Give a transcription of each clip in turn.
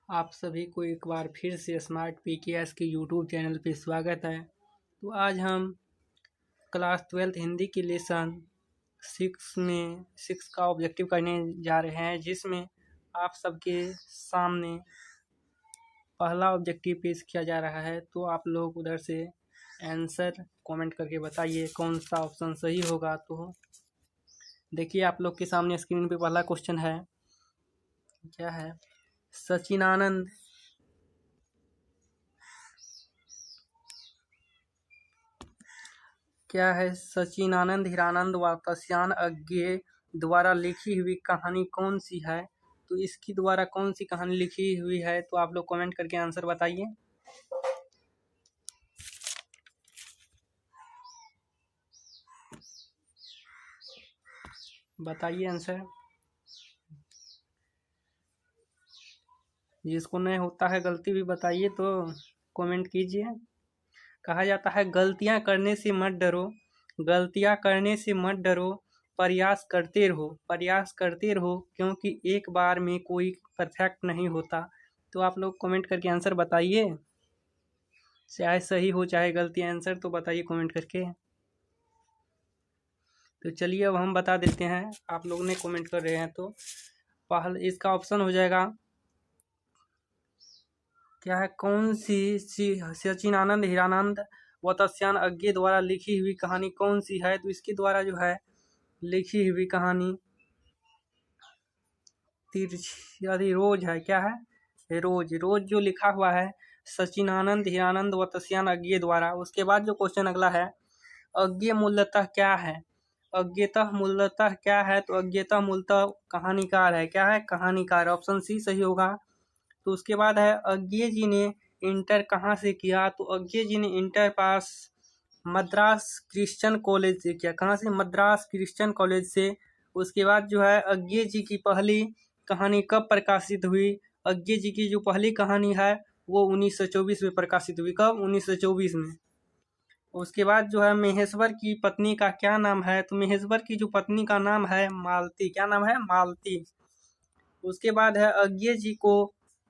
आप सभी को एक बार फिर से स्मार्ट पीकेएस के यूट्यूब चैनल पे स्वागत है। तो आज हम क्लास 12th हिंदी के लेसन 6 का ऑब्जेक्टिव करने जा रहे हैं, जिसमें आप सबके सामने पहला ऑब्जेक्टिव पेश किया जा रहा है। तो आप लोग उधर से आंसर कमेंट करके बताइए कौन सा ऑप्शन सही होगा। तो देखिए आप लोग के सामने स्क्रीन पे पहला क्वेश्चन है। क्या है? सचिनानंद सचिनानंद हीरानंद व तस्यान अज्ञे द्वारा लिखी हुई कहानी कौन सी है? तो इसकी द्वारा कौन सी कहानी लिखी हुई है? तो आप लोग कमेंट करके आंसर बताइए। बताइए आंसर। जिसको नहीं होता है गलती भी बताइए तो कमेंट कीजिए। कहा जाता है गलतियां करने से मत डरो, गलतियां करने से मत डरो, प्रयास करते रहो क्योंकि एक बार में कोई परफेक्ट नहीं होता। तो आप लोग कमेंट करके आंसर बताइए, चाहे सही हो चाहे गलती। आंसर तो बताइए कमेंट करके। तो चलिए अब हम बता देते हैं, आप लोग ने कमेंट कर रहे हैं तो पहले इसका ऑप्शन हो जाएगा। क्या है? कौन सी सचिनानंद हीरानंद व तस्यान अज्ञे द्वारा लिखी हुई कहानी कौन सी है? तो इसके द्वारा जो है लिखी हुई कहानी तिरछी रोज है। क्या है? रोज जो लिखा हुआ है सचिनानंद हीरानंद व तस्यान अज्ञे द्वारा। उसके बाद जो क्वेश्चन अगला है, अज्ञे मूलतः क्या है? अज्ञेयतः मूलतः क्या है? तो अज्ञेयतः मूलतः कहानीकार है। क्या है? कहानीकार। ऑप्शन सी सही होगा। तो उसके बाद है अज्ञे जी ने इंटर कहाँ से किया? तो अज्ञे जी ने inter pass Madras Christian college से किया। कहाँ से? मद्रास क्रिश्चियन कॉलेज से। उसके बाद जो है अज्ञे जी की पहली कहानी कब प्रकाशित हुई? अज्ञे जी की जो पहली कहानी है वो 1924 में प्रकाशित हुई। कब? 1924 में। उसके बाद जो है महेश्वर की पत्नी का क्या नाम है? तो महेश्वर की जो पत्नी का नाम है मालती। क्या नाम है? मालती। उसके बाद है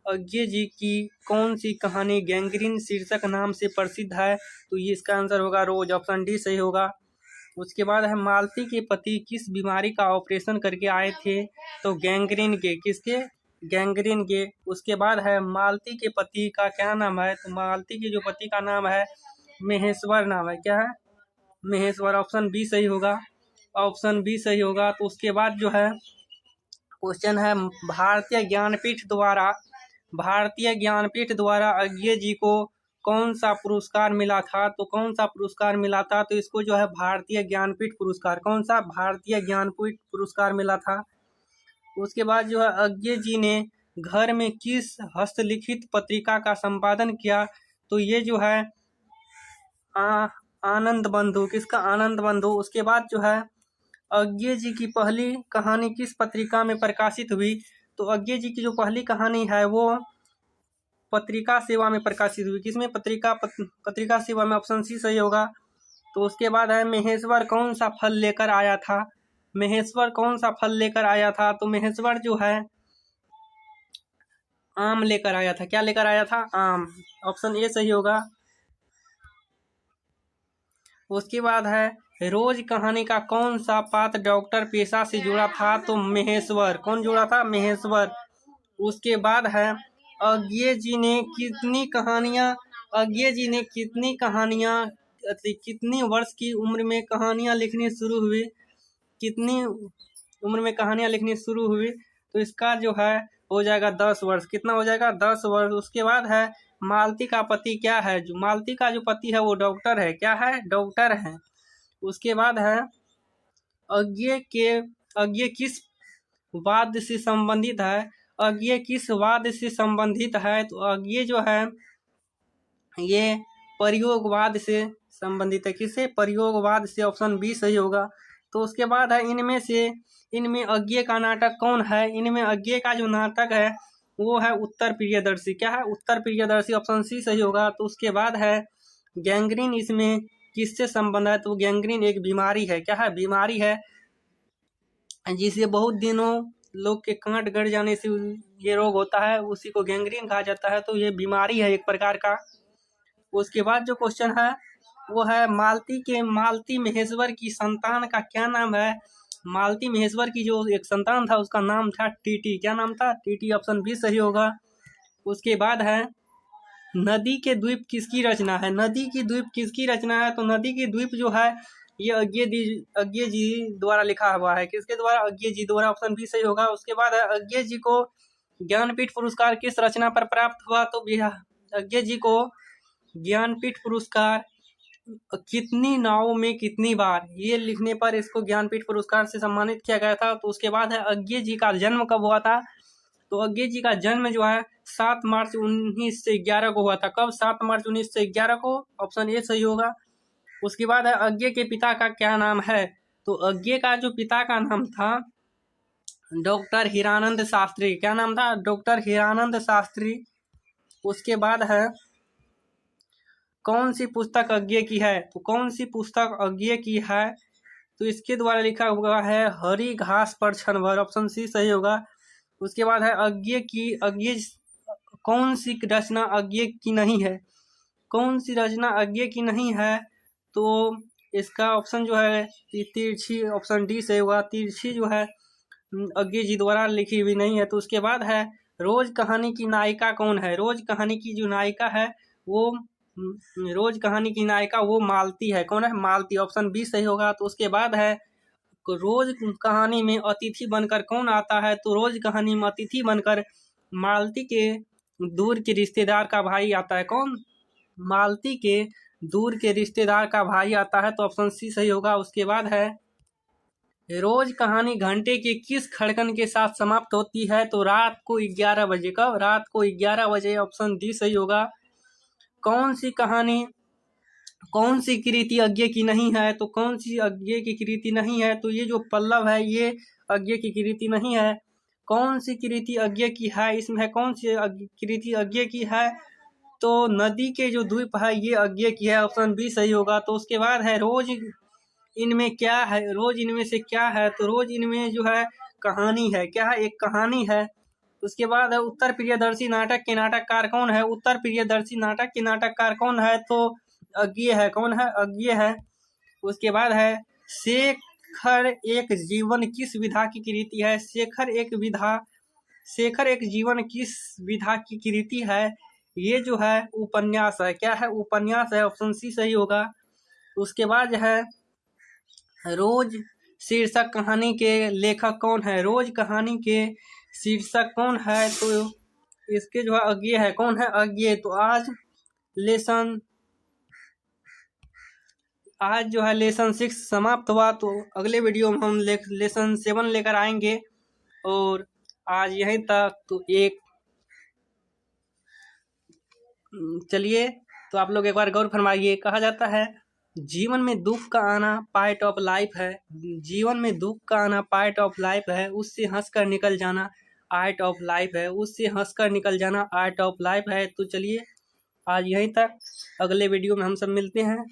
अज्ञे जी की कौन सी कहानी गैंग्रीन शीर्षक नाम से प्रसिद्ध है? तो ये इसका आंसर होगा रोज। ऑप्शन डी सही होगा। उसके बाद है मालती के पति किस बीमारी का ऑपरेशन करके आए थे? तो गैंग्रीन के। किसके? गैंग्रीन के। उसके बाद है मालती के पति का क्या नाम है? तो मालती के जो पति का नाम है महेश्वर नाम है। क्या है? महेश्वर। ऑप्शन बी सही होगा। ऑप्शन बी सही होगा। तो उसके बाद जो है क्वेश्चन है भारतीय ज्ञानपीठ द्वारा अज्ञे जी को कौन सा पुरस्कार मिला था? तो कौन सा पुरस्कार मिला था? तो इसको जो है भारतीय ज्ञानपीठ पुरस्कार। कौन सा? भारतीय ज्ञानपीठ पुरस्कार मिला था। उसके बाद जो है अज्ञे जी ने घर में किस हस्तलिखित पत्रिका का संपादन किया? तो ये जो है आनंद बंधु। किसका? आनंद बंधु। उसके बाद जो है अज्ञे जी की पहली कहानी किस पत्रिका में प्रकाशित हुई? तो अज्ञे जी की जो पहली कहानी है वो पत्रिका सेवा में प्रकाशित हुई। किसमें? पत्रिका सेवा में। ऑप्शन सी सही होगा। तो उसके बाद है महेश्वर कौन सा फल लेकर आया था? महेश्वर कौन सा फल लेकर आया था? तो महेश्वर जो है आम लेकर आया था। क्या लेकर आया था? आम। ऑप्शन ए सही होगा। उसके बाद है रोज कहानी का कौन सा पात्र डॉक्टर पेशा से जुड़ा था? तो महेश्वर। कौन जुड़ा था? महेश्वर। उसके बाद है अज्ञे जी ने कितनी कहानियां कितनी वर्ष की उम्र में कहानियां लिखनी शुरू हुई? कितनी उम्र में कहानियां लिखनी शुरू हुई? तो इसका जो है हो जाएगा 10 वर्ष। कितना हो जाएगा? 10 वर्ष। उसके बाद है मालती का पति क्या है? जो मालती का जो पति है वो डॉक्टर है। क्या है? डॉक्टर है। उसके बाद है अज्ञे किस वाद से संबंधित है? अज्ञे किस वाद से संबंधित है? तो अज्ञे जो है ये प्रयोगवाद से संबंधित है। किससे? प्रयोगवाद से। ऑप्शन बी सही होगा। तो उसके बाद है इनमें अज्ञे का नाटक कौन है? इनमें अज्ञे का जो नाटक है वो है उत्तर प्रियदर्शी। क्या है? उत्तर प्रियदर्शी। ऑप्शन सी सही होगा। तो उसके बाद है गैंग्रीन इसमें किससे संबंध है? तो गैंग्रीन एक बीमारी है। क्या है? बीमारी है जिसे बहुत दिनों लोग के कांट गड़ जाने से ये रोग होता है, उसी को गैंग्रीन कहा जाता है। तो ये बीमारी है एक प्रकार का। उसके बाद जो क्वेश्चन है वो है मालती महेश्वर की संतान का क्या नाम है। मालती महेश्वर की जो एक संतान था उसका नाम था टीटी। क्या नाम था? टीटी। ऑप्शन बी सही होगा। उसके बाद है नदी के द्वीप किसकी रचना है। नदी की द्वीप किसकी रचना है? तो नदी की द्वीप जो है ये अज्ञे जी द्वारा लिखा हुआ है। किसके द्वारा? अज्ञे जी द्वारा। ऑप्शन बी सही होगा। उसके बाद है अज्ञे जी को ज्ञानपीठ पुरस्कार किस रचना पर प्राप्त हुआ। तो अज्ञे जी को ज्ञानपीठ पुरस्कार कितनी नावों में कितनी बार, ये लिखने पर इसको ज्ञानपीठ पुरस्कार से सम्मानित किया गया था। तो उसके बाद है अज्ञे जी का जन्म कब हुआ था। तो अज्ञे जी का जन्म जो है 7 मार्च 1911 को हुआ था। कब? 7 मार्च 1911 को। ऑप्शन ए सही होगा। उसके बाद है अज्ञे के पिता का क्या नाम है। तो अज्ञे का जो पिता का नाम था डॉक्टर हीरानंद शास्त्री। क्या नाम था? डॉक्टर हीरानंद शास्त्री। उसके बाद है कौन सी पुस्तक अज्ञे की है। तो कौन सी पुस्तक अज्ञे की है? तो इसके द्वारा लिखा हुआ है हरी घास पर क्षण भर। ऑप्शन सी सही होगा। उसके बाद है अज्ञे कौन सी रचना अज्ञे की नहीं है। कौन सी रचना अज्ञे की नहीं है? तो इसका ऑप्शन जो है तिरछी। ऑप्शन डी सही होगा। तिरछी जो है अज्ञे जी द्वारा लिखी हुई नहीं है। तो उसके बाद है रोज कहानी की नायिका कौन है। रोज कहानी की जो नायिका है वो वो मालती है। कौन है? मालती। ऑप्शन बी सही होगा। तो उसके बाद है रोज कहानी में अतिथि बनकर कौन आता है। तो रोज कहानी में अतिथि बनकर मालती के दूर के रिश्तेदार का भाई आता है। कौन? मालती के दूर के रिश्तेदार का भाई आता है। तो ऑप्शन सी सही होगा। उसके बाद है रोज कहानी घंटे के किस खड़कन के साथ समाप्त होती है। तो रात को 11 बजे। कब? रात को 11 बजे। ऑप्शन डी सही होगा। कौन सी कृति अज्ञे की नहीं है। तो कौन सी अज्ञे की कृति नहीं है? तो ये जो पल्लव है ये अज्ञे की कृति नहीं है। कौन सी कृति अज्ञे की है? इसमें कौन सी कृति अज्ञे की है? तो नदी के जो द्वीप है ये अज्ञे की है। ऑप्शन बी सही होगा। तो उसके बाद है रोज इनमें क्या है। रोज इनमें से क्या है? तो रोज इनमें जो है कहानी है। क्या है? एक कहानी है। उसके बाद है उत्तर प्रियदर्शी नाटक के नाटककार कौन है। उत्तर प्रियदर्शी नाटक के नाटककार कौन है? तो अज्ञे है। कौन है? अज्ञे है। उसके बाद है शेखर एक जीवन किस विधा की कृति है। शेखर एक जीवन किस विधा की कृति है। ये जो है उपन्यास है। क्या है? उपन्यास है। ऑप्शन सी सही होगा। उसके बाद है रोज शीर्षक कहानी के लेखक कौन है। रोज कहानी के शीर्षक कौन है? तो इसके जो है अज्ञे है। कौन है? अज्ञे। तो आज जो है लेसन 6 समाप्त हुआ। तो अगले वीडियो में हम लेसन 7 लेकर आएंगे। और आज यहीं तक। तो चलिए तो आप लोग एक बार गौर फरमाइए। कहा जाता है जीवन में दुख का आना पार्ट ऑफ लाइफ है। जीवन में दुख का आना पार्ट ऑफ लाइफ है। उससे हंसकर निकल जाना आर्ट ऑफ लाइफ है। उससे हंसकर निकल जाना आर्ट ऑफ लाइफ है। तो चलिए आज यहीं तक। अगले वीडियो में हम सब मिलते हैं।